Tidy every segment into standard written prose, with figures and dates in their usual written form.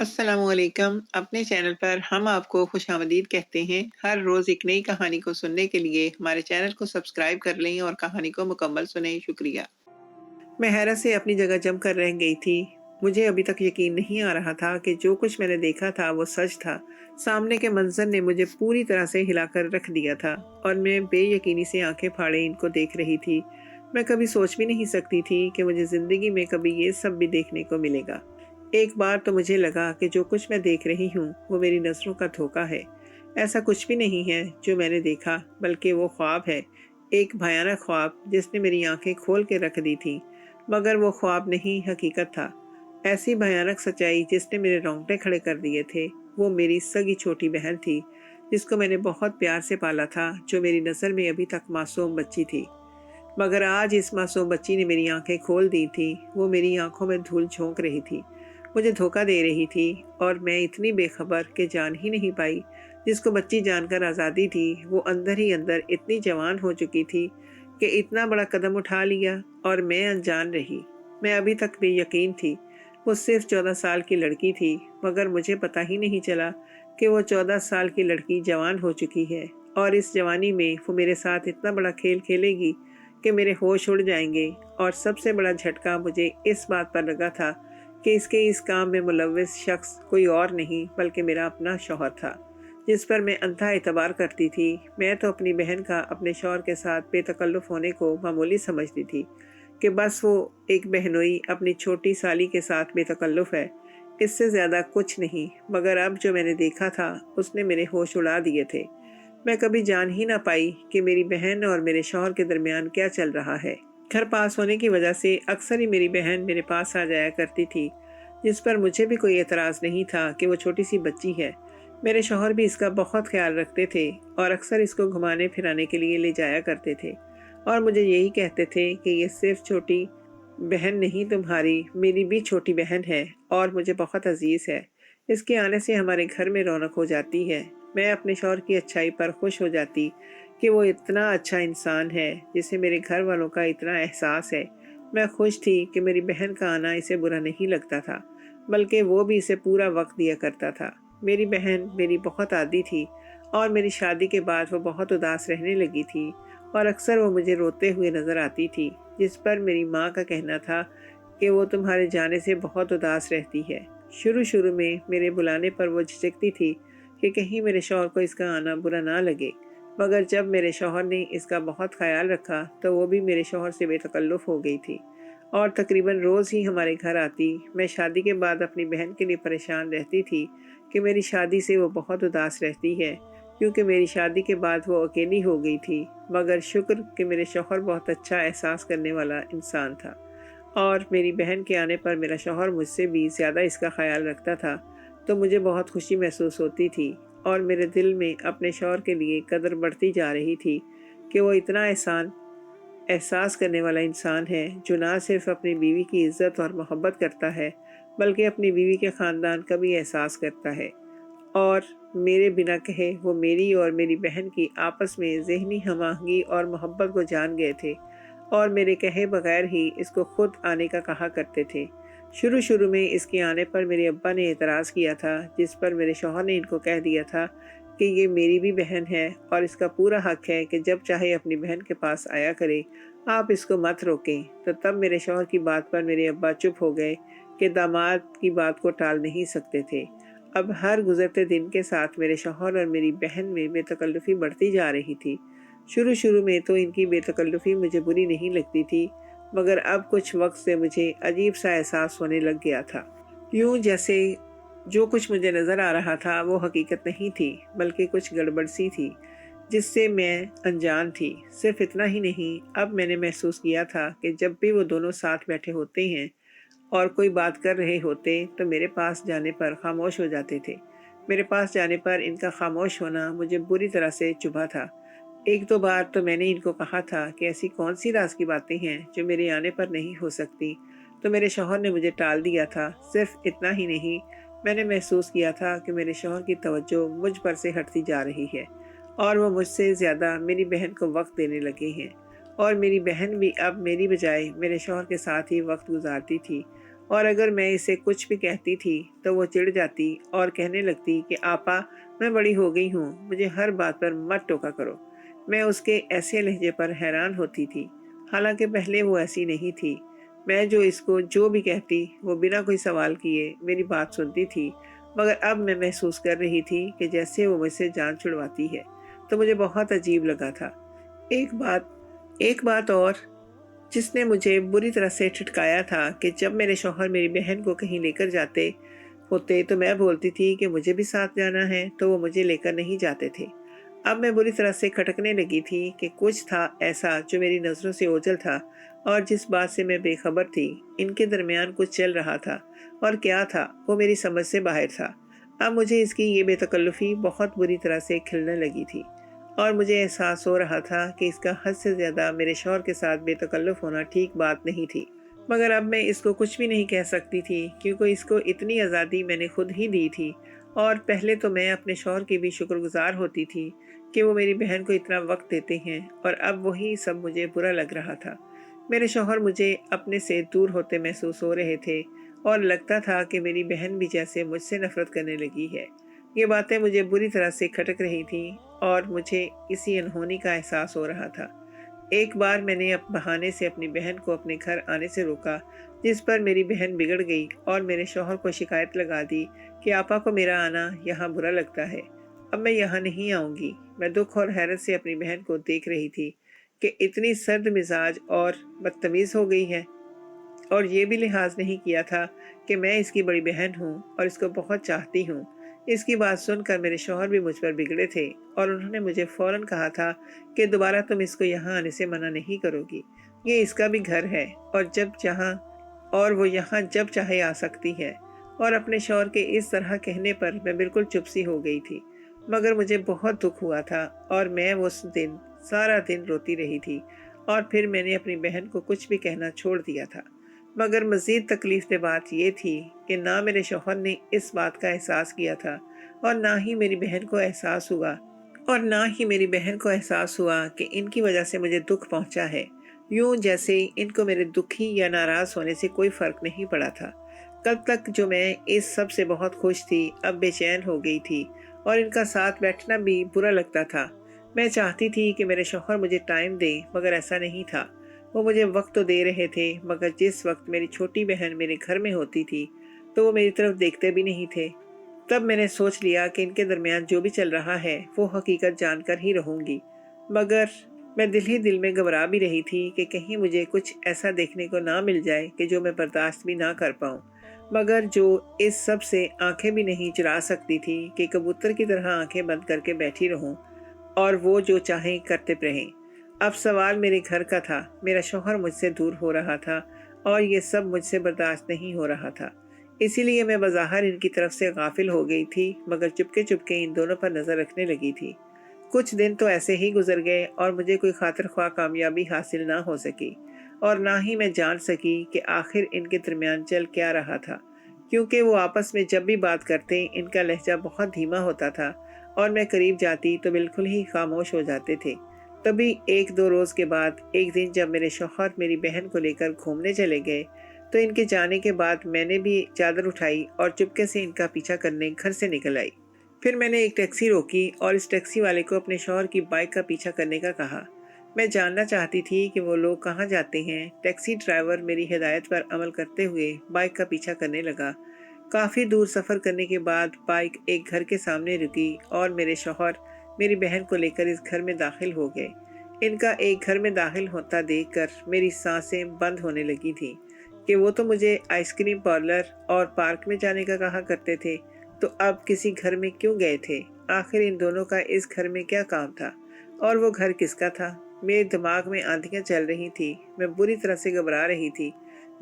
अस्सलामुअलैकुम। अपने चैनल पर हम आपको खुशामदीद कहते हैं। हर रोज़ एक नई कहानी को सुनने के लिए हमारे चैनल को सब्सक्राइब कर लें और कहानी को मुकम्मल सुनें। शुक्रिया। मैं हैरत से अपनी जगह जम कर रह गई थी। मुझे अभी तक यकीन नहीं आ रहा था कि जो कुछ मैंने देखा था वो सच था। सामने के मंजर ने मुझे पूरी तरह से हिलाकर रख दिया था और मैं बेयकीनी से आंखें फाड़े इनको देख रही थी। मैं कभी सोच भी नहीं सकती थी कि मुझे ज़िंदगी में कभी ये सब भी देखने को मिलेगा। एक बार तो मुझे लगा कि जो कुछ मैं देख रही हूँ वो मेरी नज़रों का धोखा है। ऐसा कुछ भी नहीं है जो मैंने देखा, बल्कि वो ख्वाब है। एक भयानक ख्वाब जिसने मेरी आंखें खोल के रख दी थी। मगर वो ख्वाब नहीं, हकीकत था। ऐसी भयानक सच्चाई जिसने मेरे रोंगटे खड़े कर दिए थे। वो मेरी सगी छोटी बहन थी, जिसको मैंने बहुत प्यार से पाला था, जो मेरी नज़र में अभी तक मासूम बच्ची थी। मगर आज इस मासूम बच्ची ने मेरी आंखें खोल दी थी। वो मेरी आंखों में धूल झोंक रही थी, मुझे धोखा दे रही थी, और मैं इतनी बेखबर कि जान ही नहीं पाई। जिसको बच्ची जानकर आज़ादी थी, वो अंदर ही अंदर इतनी जवान हो चुकी थी कि इतना बड़ा कदम उठा लिया और मैं अनजान रही। मैं अभी तक बेयकीन थी। वो सिर्फ 14 साल की लड़की थी, मगर मुझे पता ही नहीं चला कि वो 14 साल की लड़की जवान हो चुकी है, और इस जवानी में वो मेरे साथ इतना बड़ा खेल खेलेगी कि मेरे होश उड़ जाएंगे। और सबसे बड़ा झटका मुझे इस बात पर लगा था कि इसके इस काम में मुलव्विस शख्स कोई और नहीं बल्कि मेरा अपना शौहर था, जिस पर मैं अंधा एतबार करती थी। मैं तो अपनी बहन का अपने शौहर के साथ बेतकल्लुफ़ होने को मामूली समझती थी कि बस वो एक बहनोई अपनी छोटी साली के साथ बेतकल्लुफ़ है, इससे ज़्यादा कुछ नहीं। मगर अब जो मैंने देखा था उसने मेरे होश उड़ा दिए थे। मैं कभी जान ही ना पाई कि मेरी बहन और मेरे शौहर के दरमियान क्या चल रहा है। घर पास होने की वजह से अक्सर ही मेरी बहन मेरे पास आ जाया करती थी, जिस पर मुझे भी कोई एतराज़ नहीं था कि वो छोटी सी बच्ची है। मेरे शौहर भी इसका बहुत ख्याल रखते थे और अक्सर इसको घुमाने फिराने के लिए ले जाया करते थे, और मुझे यही कहते थे कि ये सिर्फ छोटी बहन नहीं, तुम्हारी मेरी भी छोटी बहन है और मुझे बहुत अजीज़ है। इसके आने से हमारे घर में रौनक हो जाती है। मैं अपने शौहर की अच्छाई पर खुश हो जाती कि वो इतना अच्छा इंसान है जिसे मेरे घर वालों का इतना एहसास है। मैं खुश थी कि मेरी बहन का आना इसे बुरा नहीं लगता था, बल्कि वो भी इसे पूरा वक्त दिया करता था। मेरी बहन मेरी बहुत आदी थी, और मेरी शादी के बाद वो बहुत उदास रहने लगी थी, और अक्सर वो मुझे रोते हुए नज़र आती थी, जिस पर मेरी माँ का कहना था कि वो तुम्हारे जाने से बहुत उदास रहती है। शुरू शुरू में मेरे बुलाने पर वो झिझकती थी कि कहीं मेरे शौहर को इसका आना बुरा ना लगे, मगर जब मेरे शौहर ने इसका बहुत ख्याल रखा तो वो भी मेरे शौहर से बेतकल्लुफ़ हो गई थी और तकरीबन रोज़ ही हमारे घर आती। मैं शादी के बाद अपनी बहन के लिए परेशान रहती थी कि मेरी शादी से वो बहुत उदास रहती है, क्योंकि मेरी शादी के बाद वो अकेली हो गई थी। मगर शुक्र कि मेरे शौहर बहुत अच्छा एहसास करने वाला इंसान था, और मेरी बहन के आने पर मेरा शौहर मुझसे भी ज़्यादा इसका ख्याल रखता था, तो मुझे बहुत खुशी महसूस होती थी, और मेरे दिल में अपने शौहर के लिए कदर बढ़ती जा रही थी कि वो इतना एहसास करने वाला इंसान है, जो ना सिर्फ अपनी बीवी की इज़्ज़त और मोहब्बत करता है, बल्कि अपनी बीवी के ख़ानदान का भी एहसास करता है। और मेरे बिना कहे वो मेरी और मेरी बहन की आपस में ज़हनी हम-आहंगी और मोहब्बत को जान गए थे, और मेरे कहे बगैर ही इसको खुद आने का कहा करते थे। शुरू शुरू में इसके आने पर मेरे अब्बा ने एतराज़ किया था, जिस पर मेरे शौहर ने इनको कह दिया था कि ये मेरी भी बहन है और इसका पूरा हक है कि जब चाहे अपनी बहन के पास आया करे, आप इसको मत रोकें। तो तब मेरे शौहर की बात पर मेरे अब्बा चुप हो गए कि दामाद की बात को टाल नहीं सकते थे। अब हर गुज़रते दिन के साथ मेरे शौहर और मेरी बहन में बेतकल्लुफ़ी बढ़ती जा रही थी। शुरू शुरू में तो इनकी बेतकल्लुफ़ी मुझे बुरी नहीं लगती थी, मगर अब कुछ वक्त से मुझे अजीब सा एहसास होने लग गया था, यूं जैसे जो कुछ मुझे नज़र आ रहा था वो हकीकत नहीं थी, बल्कि कुछ गड़बड़ सी थी जिससे मैं अनजान थी। सिर्फ इतना ही नहीं, अब मैंने महसूस किया था कि जब भी वो दोनों साथ बैठे होते हैं और कोई बात कर रहे होते तो मेरे पास जाने पर खामोश हो जाते थे। मेरे पास जाने पर इनका खामोश होना मुझे बुरी तरह से चुभा था। एक दो बार तो मैंने इनको कहा था कि ऐसी कौन सी राज की बातें हैं जो मेरे आने पर नहीं हो सकती, तो मेरे शौहर ने मुझे टाल दिया था। सिर्फ इतना ही नहीं, मैंने महसूस किया था कि मेरे शौहर की तवज्जो मुझ पर से हटती जा रही है, और वो मुझसे ज़्यादा मेरी बहन को वक्त देने लगे हैं, और मेरी बहन भी अब मेरी बजाय मेरे शौहर के साथ ही वक्त गुजारती थी, और अगर मैं इसे कुछ भी कहती थी तो वो चिढ़ जाती और कहने लगती कि आपा, मैं बड़ी हो गई हूँ, मुझे हर बात पर मत टोका करो। मैं उसके ऐसे लहजे पर हैरान होती थी, हालांकि पहले वो ऐसी नहीं थी। मैं इसको जो भी कहती वो बिना कोई सवाल किए मेरी बात सुनती थी, मगर अब मैं महसूस कर रही थी कि जैसे वो मुझसे जान छुड़वाती है। तो मुझे बहुत अजीब लगा था। एक बात और जिसने मुझे बुरी तरह से ठिठकाया था कि जब मेरे शौहर मेरी बहन को कहीं लेकर जाते होते तो मैं बोलती थी कि मुझे भी साथ जाना है, तो वो मुझे लेकर नहीं जाते थे। अब मैं बुरी तरह से खटकने लगी थी कि कुछ था ऐसा जो मेरी नज़रों से ओझल था, और जिस बात से मैं बेखबर थी इनके दरमियान कुछ चल रहा था, और क्या था वो मेरी समझ से बाहर था। अब मुझे इसकी ये बेतकल्लुफ़ी बहुत बुरी तरह से खिलने लगी थी, और मुझे एहसास हो रहा था कि इसका हद से ज़्यादा मेरे शौहर के साथ बेतकल्लुफ़ होना ठीक बात नहीं थी। मगर अब मैं इसको कुछ भी नहीं कह सकती थी, क्योंकि इसको इतनी आज़ादी मैंने खुद ही दी थी। और पहले तो मैं अपने शौहर की भी शुक्रगुजार होती थी कि वो मेरी बहन को इतना वक्त देते हैं, और अब वही सब मुझे बुरा लग रहा था। मेरे शौहर मुझे अपने से दूर होते महसूस हो रहे थे, और लगता था कि मेरी बहन भी जैसे मुझसे नफरत करने लगी है। ये बातें मुझे बुरी तरह से खटक रही थी, और मुझे इसी अनहोनी का एहसास हो रहा था। एक बार मैंने बहाने से अपनी बहन को अपने घर आने से रोका, जिस पर मेरी बहन बिगड़ गई और मेरे शौहर को शिकायत लगा दी कि आपा को मेरा आना यहाँ बुरा लगता है, अब मैं यहाँ नहीं आऊँगी। मैं दुख और हैरत से अपनी बहन को देख रही थी कि इतनी सर्द मिजाज और बदतमीज़ हो गई है, और ये भी लिहाज नहीं किया था कि मैं इसकी बड़ी बहन हूँ और इसको बहुत चाहती हूँ। इसकी बात सुनकर मेरे शौहर भी मुझ पर बिगड़े थे, और उन्होंने मुझे फौरन कहा था कि दोबारा तुम इसको यहाँ आने से मना नहीं करोगी। ये इसका भी घर है, और वो यहाँ जब चाहे आ सकती है। और अपने शौहर के इस तरह कहने पर मैं बिल्कुल चुप सी हो गई थी, मगर मुझे बहुत दुख हुआ था, और मैं उस दिन सारा दिन रोती रही थी। और फिर मैंने अपनी बहन को कुछ भी कहना छोड़ दिया था। मगर मज़ीद तकलीफ दे बात यह थी कि ना मेरे शौहर ने इस बात का एहसास किया था, और ना ही मेरी बहन को एहसास हुआ कि इनकी वजह से मुझे दुख पहुंचा है। यूं जैसे इनको मेरे दुखी या नाराज़ होने से कोई फ़र्क नहीं पड़ा था। कल तक जो मैं इस सब से बहुत खुश थी, अब बेचैन हो गई थी, और इनका साथ बैठना भी बुरा लगता था। मैं चाहती थी कि मेरे शौहर मुझे टाइम दें, मगर ऐसा नहीं था। वो मुझे वक्त तो दे रहे थे, मगर जिस वक्त मेरी छोटी बहन मेरे घर में होती थी तो वो मेरी तरफ देखते भी नहीं थे। तब मैंने सोच लिया कि इनके दरमियान जो भी चल रहा है वो हकीकत जानकर ही रहूंगी। मगर मैं दिल ही दिल में घबरा भी रही थी कि कहीं मुझे कुछ ऐसा देखने को ना मिल जाए कि जो मैं बर्दाश्त भी ना कर पाऊँ, मगर जो इस सब से आंखें भी नहीं चुरा सकती थी कि कबूतर की तरह आंखें बंद करके बैठी रहूं और वो जो चाहें करते रहें। अब सवाल मेरे घर का था। मेरा शौहर मुझसे दूर हो रहा था, और ये सब मुझसे बर्दाश्त नहीं हो रहा था। इसीलिए मैं बज़ाहिर इनकी तरफ से गाफिल हो गई थी, मगर चुपके चुपके इन दोनों पर नज़र रखने लगी थी। कुछ दिन तो ऐसे ही गुजर गए, और मुझे कोई खातिर ख्वाह कामयाबी हासिल ना हो सकी, और ना ही मैं जान सकी कि आखिर इनके दरमियान चल क्या रहा था, क्योंकि वो आपस में जब भी बात करते इनका लहजा बहुत धीमा होता था, और मैं करीब जाती तो बिल्कुल ही खामोश हो जाते थे। तभी एक दो रोज़ के बाद एक दिन जब मेरे शौहर मेरी बहन को लेकर घूमने चले गए, तो इनके जाने के बाद मैंने भी चादर उठाई और चुपके से इनका पीछा करने घर से निकल आई। फिर मैंने एक टैक्सी रोकी और इस टैक्सी वाले को अपने शौहर की बाइक का पीछा करने का कहा। मैं जानना चाहती थी कि वो लोग कहाँ जाते हैं। टैक्सी ड्राइवर मेरी हिदायत पर अमल करते हुए बाइक का पीछा करने लगा। काफ़ी दूर सफ़र करने के बाद बाइक एक घर के सामने रुकी, और मेरे शौहर मेरी बहन को लेकर इस घर में दाखिल हो गए। इनका एक घर में दाखिल होता देखकर मेरी सांसें बंद होने लगी थी कि वो तो मुझे आइसक्रीम पार्लर और पार्क में जाने का कहा करते थे, तो अब किसी घर में क्यों गए थे? आखिर इन दोनों का इस घर में क्या काम था, और वो घर किसका था? मेरे दिमाग में आंधियां चल रही थी। मैं बुरी तरह से घबरा रही थी।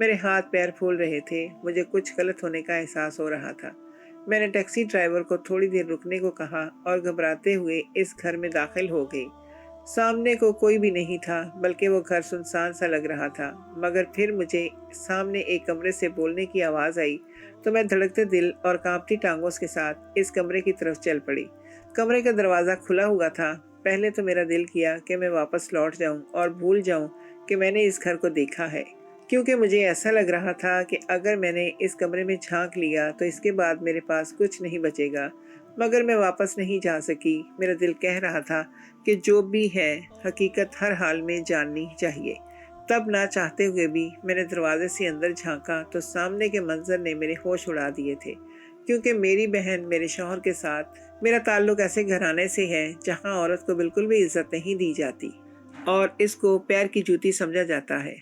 मेरे हाथ पैर फूल रहे थे। मुझे कुछ गलत होने का एहसास हो रहा था। मैंने टैक्सी ड्राइवर को थोड़ी देर रुकने को कहा और घबराते हुए इस घर में दाखिल हो गई। सामने को कोई भी नहीं था, बल्कि वो घर सुनसान सा लग रहा था। मगर फिर मुझे सामने एक कमरे से बोलने की आवाज़ आई, तो मैं धड़कते दिल और कांपती टांगों के साथ इस कमरे की तरफ चल पड़ी। कमरे का दरवाज़ा खुला हुआ था। पहले तो मेरा दिल किया कि मैं वापस लौट जाऊं और भूल जाऊं कि मैंने इस घर को देखा है, کیونکہ مجھے ایسا لگ رہا تھا کہ اگر میں نے اس کمرے میں جھانک لیا تو اس کے بعد میرے پاس کچھ نہیں بچے گا، مگر میں واپس نہیں جا سکی۔ میرا دل کہہ رہا تھا کہ جو بھی ہے حقیقت ہر حال میں جاننی چاہیے۔ تب نہ چاہتے ہوئے بھی میں نے دروازے سے اندر جھانکا تو سامنے کے منظر نے میرے ہوش اڑا دیے تھے، کیونکہ میری بہن میرے شوہر کے ساتھ میرا تعلق ایسے گھرانے سے ہے جہاں عورت کو بالکل بھی عزت نہیں دی جاتی اور اس کو پیر کی جوتی سمجھا جاتا ہے۔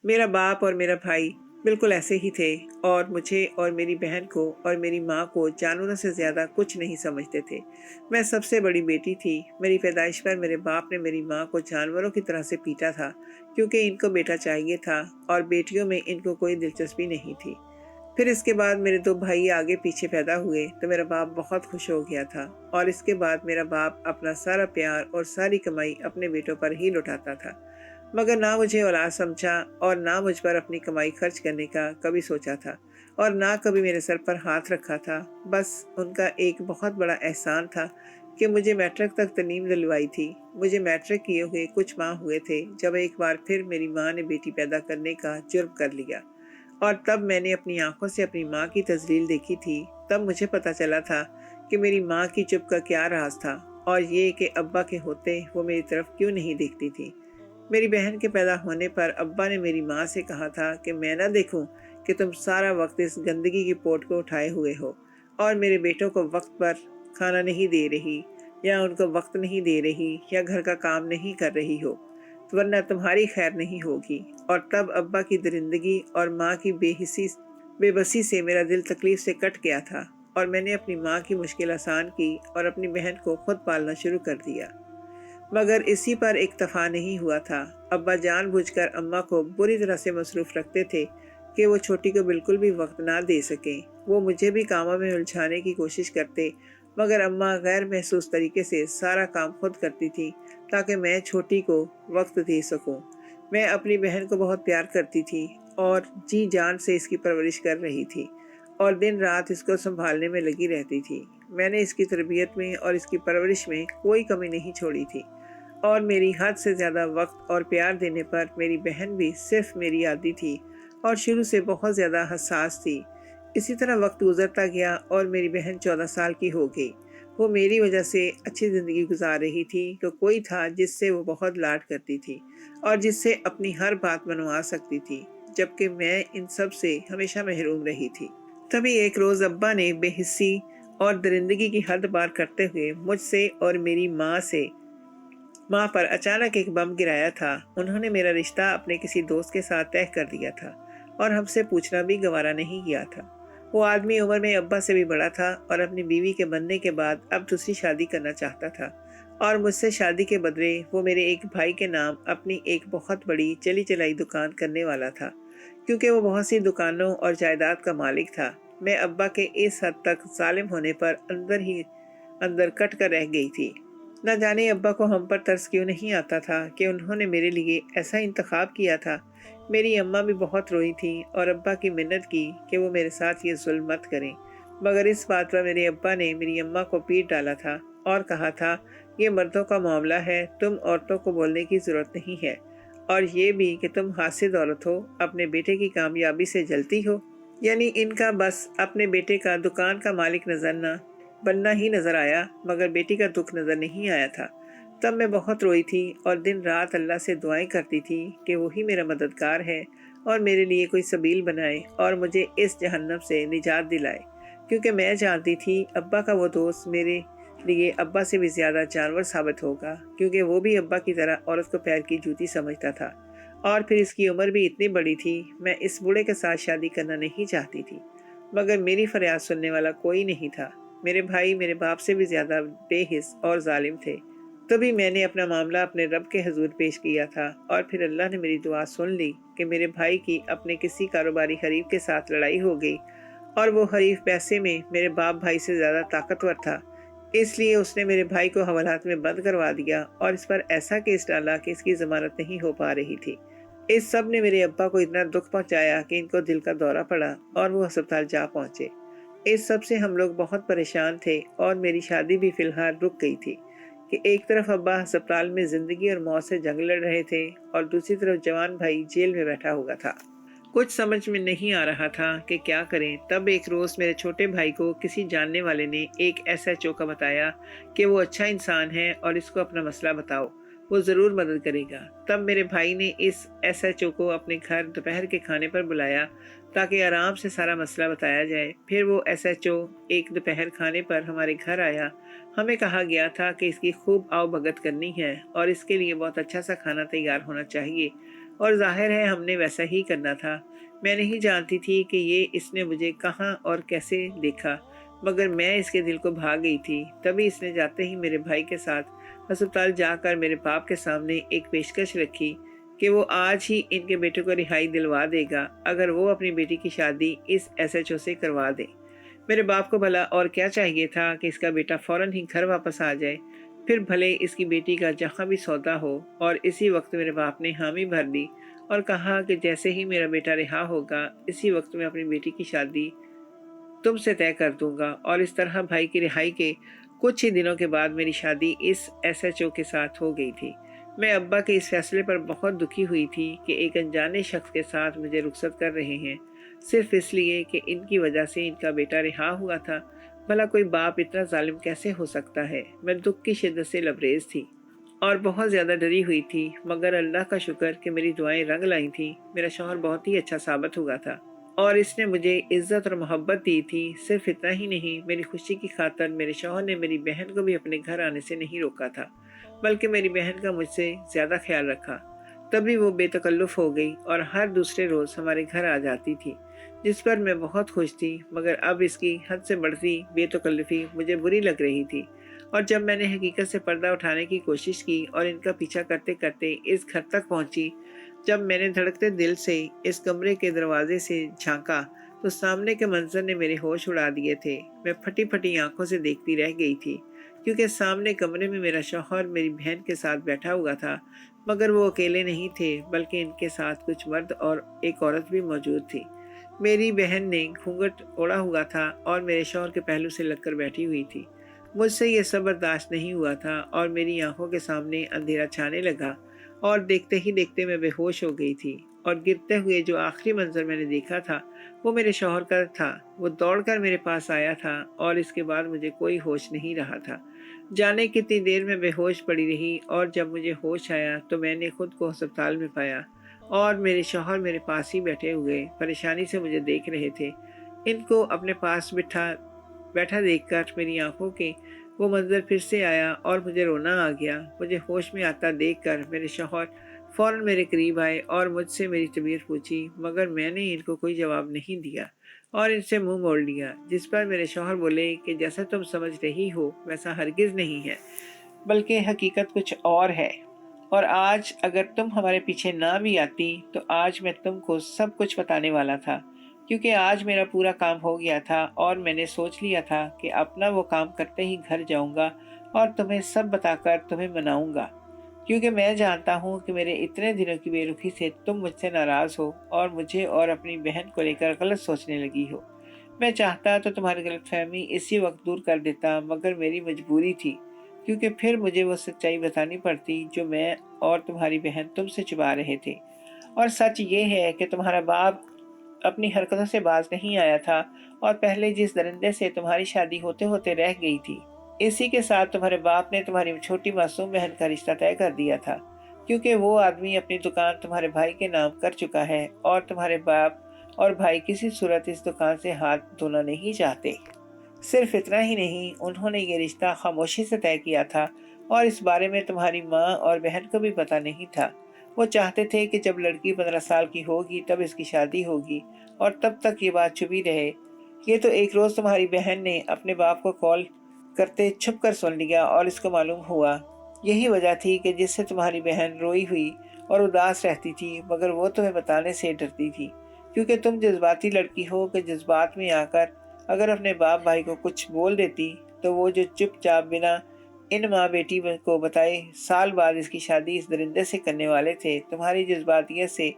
میرا باپ اور میرا بھائی بالکل ایسے ہی تھے اور مجھے اور میری بہن کو اور میری ماں کو جانوروں سے زیادہ کچھ نہیں سمجھتے تھے۔ میں سب سے بڑی بیٹی تھی۔ میری پیدائش پر میرے باپ نے میری ماں کو جانوروں کی طرح سے پیٹا تھا، کیونکہ ان کو بیٹا چاہیے تھا اور بیٹیوں میں ان کو کوئی دلچسپی نہیں تھی۔ پھر اس کے بعد میرے 2 بھائی آگے پیچھے پیدا ہوئے تو میرا باپ بہت خوش ہو گیا تھا، اور اس کے بعد میرا باپ اپنا سارا پیار اور ساری کمائی اپنے بیٹوں پر ہی لٹاتا تھا، مگر نہ مجھے اولاد سمجھا اور نہ مجھ پر اپنی کمائی خرچ کرنے کا کبھی سوچا تھا، اور نہ کبھی میرے سر پر ہاتھ رکھا تھا۔ بس ان کا ایک بہت بڑا احسان تھا کہ مجھے میٹرک تک تعلیم دلوائی تھی۔ مجھے میٹرک کیے ہوئے کچھ ماہ ہوئے تھے جب ایک بار پھر میری ماں نے بیٹی پیدا کرنے کا جرم کر لیا، اور تب میں نے اپنی آنکھوں سے اپنی ماں کی تذلیل دیکھی تھی۔ تب مجھے پتا چلا تھا کہ میری ماں کی چپ کا کیا راز تھا، اور یہ کہ ابا کے ہوتے وہ میری طرف کیوں نہیں دیکھتی تھی۔ میری بہن کے پیدا ہونے پر ابا نے میری ماں سے کہا تھا کہ میں نہ دیکھوں کہ تم سارا وقت اس گندگی کی پوٹ کو اٹھائے ہوئے ہو اور میرے بیٹوں کو وقت پر کھانا نہیں دے رہی، یا ان کو وقت نہیں دے رہی، یا گھر کا کام نہیں کر رہی ہو، ورنہ تمہاری خیر نہیں ہوگی۔ اور تب ابا کی درندگی اور ماں کی بے بسی سے میرا دل تکلیف سے کٹ گیا تھا، اور میں نے اپنی ماں کی مشکل آسان کی اور اپنی بہن کو خود پالنا شروع کر دیا۔ مگر اسی پر اکتفا نہیں ہوا تھا۔ ابا جان بوجھ کر اماں کو بری طرح سے مصروف رکھتے تھے کہ وہ چھوٹی کو بالکل بھی وقت نہ دے سکیں۔ وہ مجھے بھی کاموں میں الجھانے کی کوشش کرتے، مگر اماں غیر محسوس طریقے سے سارا کام خود کرتی تھی تاکہ میں چھوٹی کو وقت دے سکوں۔ میں اپنی بہن کو بہت پیار کرتی تھی اور جی جان سے اس کی پرورش کر رہی تھی، اور دن رات اس کو سنبھالنے میں لگی رہتی تھی۔ میں نے اس کی تربیت میں اور اس کی پرورش میں کوئی کمی نہیں چھوڑی تھی، اور میری حد سے زیادہ وقت اور پیار دینے پر میری بہن بھی صرف میری عادی تھی اور شروع سے بہت زیادہ حساس تھی۔ اسی طرح وقت گزرتا گیا اور میری بہن 14 سال کی ہو گئی۔ وہ میری وجہ سے اچھی زندگی گزار رہی تھی کہ کوئی تھا جس سے وہ بہت لاڈ کرتی تھی اور جس سے اپنی ہر بات منوا سکتی تھی، جبکہ میں ان سب سے ہمیشہ محروم رہی تھی۔ تبھی ایک روز ابا نے بے حسی اور درندگی کی حد پار کرتے ہوئے مجھ سے اور میری ماں پر اچانک ایک بم گرایا تھا۔ انہوں نے میرا رشتہ اپنے کسی دوست کے ساتھ طے کر دیا تھا اور ہم سے پوچھنا بھی گوارا نہیں کیا تھا۔ وہ آدمی عمر میں ابا سے بھی بڑا تھا اور اپنی بیوی کے بننے کے بعد اب دوسری شادی کرنا چاہتا تھا، اور مجھ سے شادی کے بدلے وہ میرے ایک بھائی کے نام اپنی ایک بہت بڑی چلی چلائی دکان کرنے والا تھا، کیونکہ وہ بہت سی دکانوں اور جائیداد کا مالک تھا۔ میں ابا کے اس حد تک ظالم ہونے پر اندر ہی اندر کٹ کر رہ گئی تھی۔ نہ جانے ابا کو ہم پر ترس کیوں نہیں آتا تھا کہ انہوں نے میرے لیے ایسا انتخاب کیا تھا۔ میری اماں بھی بہت روئی تھی اور ابا کی منت کی کہ وہ میرے ساتھ یہ ظلم مت کریں، مگر اس بات پر میرے ابا نے میری اماں کو پیٹ ڈالا تھا اور کہا تھا، یہ مردوں کا معاملہ ہے، تم عورتوں کو بولنے کی ضرورت نہیں ہے، اور یہ بھی کہ تم حاسد عورت ہو، اپنے بیٹے کی کامیابی سے جلتی ہو۔ یعنی ان کا بس اپنے بیٹے کا دکان کا مالک بننا ہی نظر آیا، مگر بیٹی کا دکھ نظر نہیں آیا تھا۔ تب میں بہت روئی تھی اور دن رات اللہ سے دعائیں کرتی تھی کہ وہی میرا مددگار ہے اور میرے لیے کوئی سبیل بنائے اور مجھے اس جہنم سے نجات دلائے، کیونکہ میں جانتی تھی ابا کا وہ دوست میرے لیے ابا سے بھی زیادہ جانور ثابت ہوگا، کیونکہ وہ بھی ابا کی طرح عورت کو پیر کی جوتی سمجھتا تھا، اور پھر اس کی عمر بھی اتنی بڑی تھی۔ میں اس بوڑھے کے ساتھ شادی کرنا نہیں چاہتی تھی، مگر میری فریاد سننے والا کوئی نہیں تھا۔ میرے بھائی میرے باپ سے بھی زیادہ بے حس اور ظالم تھے۔ تبھی میں نے اپنا معاملہ اپنے رب کے حضور پیش کیا تھا، اور پھر اللہ نے میری دعا سن لی کہ میرے بھائی کی اپنے کسی کاروباری حریف کے ساتھ لڑائی ہو گئی، اور وہ حریف پیسے میں میرے باپ بھائی سے زیادہ طاقتور تھا، اس لیے اس نے میرے بھائی کو حوالات میں بند کروا دیا اور اس پر ایسا کیس ڈالا کہ اس کی ضمانت نہیں ہو پا رہی تھی۔ اس سب نے میرے ابا کو اتنا دکھ پہنچایا کہ ان کو دل کا دورہ پڑا اور وہ ہسپتال جا پہنچے۔ اس سب سے ہم لوگ بہت پریشان تھے اور میری شادی بھی فی الحال رک گئی تھی کہ ایک طرف ابا ہسپتال میں زندگی اور موت سے جنگ لڑ رہے تھے اور دوسری طرف جوان بھائی جیل میں بیٹھا ہوا تھا۔ कुछ समझ में नहीं आ रहा था कि क्या करें। तब एक रोज़ मेरे छोटे भाई को किसी जानने वाले ने एक एसएचओ का बताया कि वो अच्छा इंसान है और इसको अपना मसला बताओ, वो ज़रूर मदद करेगा। तब मेरे भाई ने इस एसएचओ को अपने घर दोपहर के खाने पर बुलाया ताकि आराम से सारा मसला बताया जाए। फिर वो एसएचओ एक दोपहर खाने पर हमारे घर आया। हमें कहा गया था कि इसकी खूब आवभगत करनी है और इसके लिए बहुत अच्छा सा खाना तैयार होना चाहिए, और जाहिर है हमने वैसा ही करना था। मैं नहीं जानती थी कि ये इसने मुझे कहाँ और कैसे देखा, मगर मैं इसके दिल को भाग गई थी। तभी इसने जाते ही मेरे भाई के साथ अस्पताल जाकर मेरे बाप के सामने एक पेशकश रखी कि वो आज ही इनके बेटे को रिहाई दिलवा देगा अगर वो अपनी बेटी की शादी इस एसएचओ से करवा दे। मेरे बाप को भला और क्या चाहिए था कि इसका बेटा फौरन ही घर वापस आ जाए, फिर भले इसकी बेटी का जहाँ भी सौदा हो। और इसी वक्त मेरे बाप ने हामी भर दी और कहा कि जैसे ही मेरा बेटा रिहा होगा, इसी वक्त मैं अपनी बेटी की शादी तुमसे तय कर दूंगा। और इस तरह भाई की रिहाई के कुछ ही दिनों के बाद मेरी शादी इस एसएचओ के साथ हो गई थी। मैं अब्बा के इस फैसले पर बहुत दुखी हुई थी कि एक अनजाने शख्स के साथ मुझे रुखसत कर रहे हैं, सिर्फ इसलिए कि इनकी वजह से इनका बेटा रिहा हुआ था। भला कोई बाप इतना जालिम कैसे हो सकता है। मैं दुख की शिद्दत से लबरेज थी और बहुत ज़्यादा डरी हुई थी, मगर अल्लाह का शुक्र कि मेरी दुआएं रंग लाई थी। मेरा शौहर बहुत ही अच्छा साबित हुआ था और इसने मुझे इज्जत और मोहब्बत दी थी। सिर्फ इतना ही नहीं, मेरी खुशी की खातिर मेरे शौहर ने मेरी बहन को भी अपने घर आने से नहीं रोका था, बल्कि मेरी बहन का मुझसे ज़्यादा ख्याल रखा। तभी वो बेतकल्लुफ़ हो गई और हर दूसरे रोज़ हमारे घर आ जाती थी, जिस पर मैं बहुत खुश थी। मगर अब इसकी हद से बढ़ती बेतकल्लुफ़ी मुझे बुरी लग रही थी। और जब मैंने हकीकत से पर्दा उठाने की कोशिश की और इनका पीछा करते करते इस घर तक पहुंची, जब मैंने धड़कते दिल से इस कमरे के दरवाजे से झांका, तो सामने के मंजर ने मेरे होश उड़ा दिए थे। मैं फटी फटी आंखों से देखती रह गई थी, क्योंकि सामने कमरे में मेरा शौहर मेरी बहन के साथ बैठा हुआ था। मगर वो अकेले नहीं थे, बल्कि इनके साथ कुछ मर्द और एक औरत भी मौजूद थी। मेरी बहन ने घूंघट ओढ़ा हुआ था और मेरे शौहर के पहलू से लगकर बैठी हुई थी। मुझसे ये सब बर्दाश्त नहीं हुआ था और मेरी आंखों के सामने अंधेरा छाने लगा और देखते ही देखते मैं बेहोश हो गई थी। और गिरते हुए जो आखिरी मंजर मैंने देखा था, वो मेरे शौहर का था। वो दौड़कर मेरे पास आया था और इसके बाद मुझे कोई होश नहीं रहा था। जाने कितनी देर में बेहोश पड़ी रही, और जब मुझे होश आया तो मैंने खुद को अस्पताल में पाया और मेरे शौहर मेरे पास ही बैठे हुए परेशानी से मुझे देख रहे थे। इनको अपने पास बैठा देखकर मेरी आंखों के वो मंजर फिर से आया और मुझे रोना आ गया। मुझे होश में आता देखकर मेरे शौहर फौरन मेरे करीब आए और मुझसे मेरी तबीयत पूछी, मगर मैंने इनको कोई जवाब नहीं दिया और इनसे मुंह मोड़ लिया। जिस पर मेरे शौहर बोले कि जैसा तुम समझ रही हो वैसा हरगिज़ नहीं है, बल्कि हकीकत कुछ और है। और आज अगर तुम हमारे पीछे ना भी आती तो आज मैं तुमको सब कुछ बताने वाला था, क्योंकि आज मेरा पूरा काम हो गया था और मैंने सोच लिया था कि अपना वो काम करते ही घर जाऊंगा और तुम्हें सब बताकर तुम्हें मनाऊंगा, क्योंकि मैं जानता हूँ कि मेरे इतने दिनों की बेरुखी से तुम मुझसे नाराज़ हो और मुझे और अपनी बहन को लेकर गलत सोचने लगी हो। मैं चाहता तो तुम्हारी गलतफहमी इसी वक्त दूर कर देता, मगर मेरी मजबूरी थी, क्योंकि फिर मुझे वो सच्चाई बतानी पड़ती जो मैं और तुम्हारी बहन तुमसे छुपा रहे थे। और सच ये है कि तुम्हारा बाप अपनी हरकतों से बाज नहीं आया था और पहले जिस दरिंदे से तुम्हारी शादी होते होते रह गई थी, इसी के साथ तुम्हारे बाप ने तुम्हारी छोटी मासूम बहन का रिश्ता तय कर दिया था, क्योंकि वो आदमी अपनी दुकान तुम्हारे भाई के नाम कर चुका है और तुम्हारे बाप और भाई किसी सूरत इस दुकान से हाथ धोना नहीं चाहते। सिर्फ इतना ही नहीं, उन्होंने ये रिश्ता खामोशी से तय किया था और इस बारे में तुम्हारी माँ और बहन को भी पता नहीं था। वो चाहते थे कि जब लड़की 15 साल की होगी तब इसकी शादी होगी और तब तक ये बात छुपी रहे। ये तो एक रोज़ तुम्हारी बहन ने अपने बाप को कॉल करते छुप कर सुन लिया और इसको मालूम हुआ। यही वजह थी कि जिससे तुम्हारी बहन रोई हुई और उदास रहती थी, मगर वो तुम्हें बताने से डरती थी, क्योंकि तुम जज्बाती लड़की हो कि जज्बात में आकर अगर अपने बाप भाई को कुछ बोल देती तो वो जो चुपचाप बिना इन माँ बेटी को बताए साल बाद इसकी शादी इस दरिंदे से करने वाले थे, तुम्हारी जज्बातियत से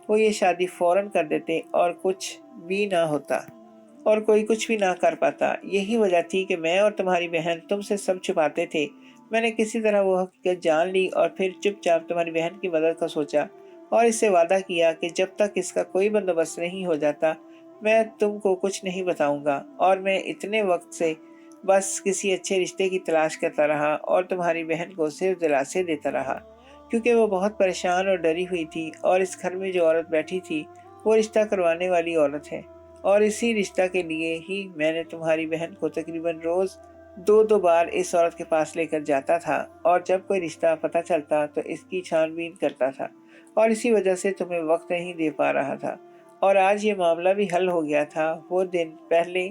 वो ये शादी फौरन कर देते और कुछ भी ना होता और कोई कुछ भी ना कर पाता। यही वजह थी कि मैं और तुम्हारी बहन तुमसे सब छुपाते थे। मैंने किसी तरह वो हकीकत जान ली और फिर चुपचाप तुम्हारी बहन की मदद का सोचा और इससे वादा किया कि जब तक इसका कोई बंदोबस्त नहीं हो जाता मैं तुमको कुछ नहीं बताऊंगा। और मैं इतने वक्त से बस किसी अच्छे रिश्ते की तलाश करता रहा और तुम्हारी बहन को सिर्फ दिलासे देता रहा, क्योंकि वो बहुत परेशान और डरी हुई थी। और इस घर में जो औरत बैठी थी वो रिश्ता करवाने वाली औरत है, और इसी रिश्ता के लिए ही मैंने तुम्हारी बहन को तकरीबन रोज दो दो बार इस औरत के पास लेकर जाता था, और जब कोई रिश्ता पता चलता तो इसकी छानबीन करता था, और इसी वजह से तुम्हें वक्त नहीं दे पा रहा था। और आज ये मामला भी हल हो गया था। वो दिन पहले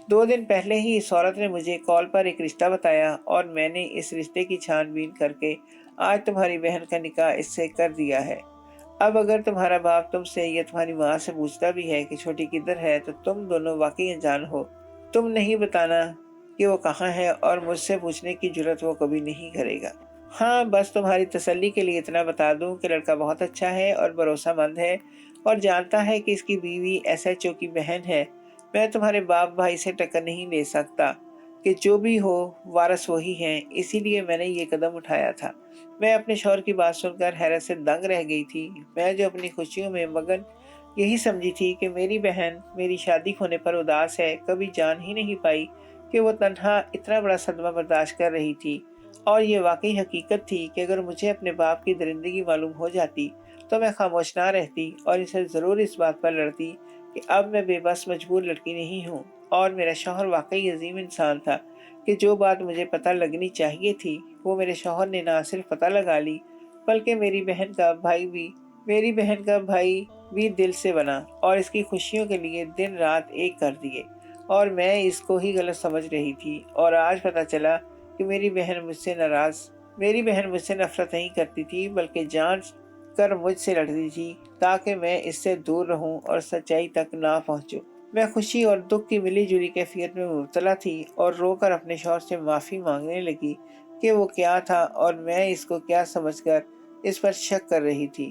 2 दिन पहले ही इस औरत ने मुझे कॉल पर एक रिश्ता बताया, और मैंने इस रिश्ते की छानबीन करके आज तुम्हारी बहन का निकाह इससे कर दिया है। अब अगर तुम्हारा बाप तुमसे या तुम्हारी माँ से पूछता भी है कि छोटी किधर है, तो तुम दोनों वाकई अनजान हो। तुम नहीं बताना कि वो कहाँ है, और मुझसे पूछने की जरूरत वो कभी नहीं करेगा। हाँ, बस तुम्हारी तसल्ली के लिए इतना बता दूं कि लड़का बहुत अच्छा है और भरोसामंद है, और जानता है कि इसकी बीवी एसएचओ की बहन है। मैं तुम्हारे बाप भाई से टक्कर नहीं ले सकता कि जो भी हो वारस वही हैं, इसीलिए मैंने ये कदम उठाया था। मैं अपने शौहर की बात सुनकर हैरत से दंग रह गई थी। मैं जो अपनी खुशियों में मगन यही समझी थी कि मेरी बहन मेरी शादी होने पर उदास है, कभी जान ही नहीं पाई कि वो तन्हा इतना बड़ा सदमा बर्दाश्त कर रही थी। और ये वाकई हकीकत थी कि अगर मुझे अपने बाप की दरिंदगी मालूम हो जाती तो मैं खामोश ना रहती और इसे ज़रूर इस बात पर लड़ती कि अब मैं बेबस मजबूर लड़की नहीं हूँ, और मेरा शौहर वाकई अजीम इंसान था कि जो बात मुझे पता लगनी चाहिए थी वो मेरे शौहर ने ना सिर्फ पता लगा ली, बल्कि मेरी बहन का भाई भी दिल से बना और इसकी खुशियों के लिए दिन रात एक कर दिए। और मैं इसको ही गलत समझ रही थी, और आज पता चला कि मेरी बहन मुझसे नफरत नहीं करती थी, बल्कि जान कर मुझसे लड़ती थी ताकि मैं इससे दूर रहूं और सच्चाई तक ना पहुंचूं। मैं खुशी और दुख की मिली जुली कैफियत में मुब्तला थी, और रोकर अपने शौहर से माफ़ी मांगने लगी कि वो क्या था और मैं इसको क्या समझकर इस पर शक कर रही थी।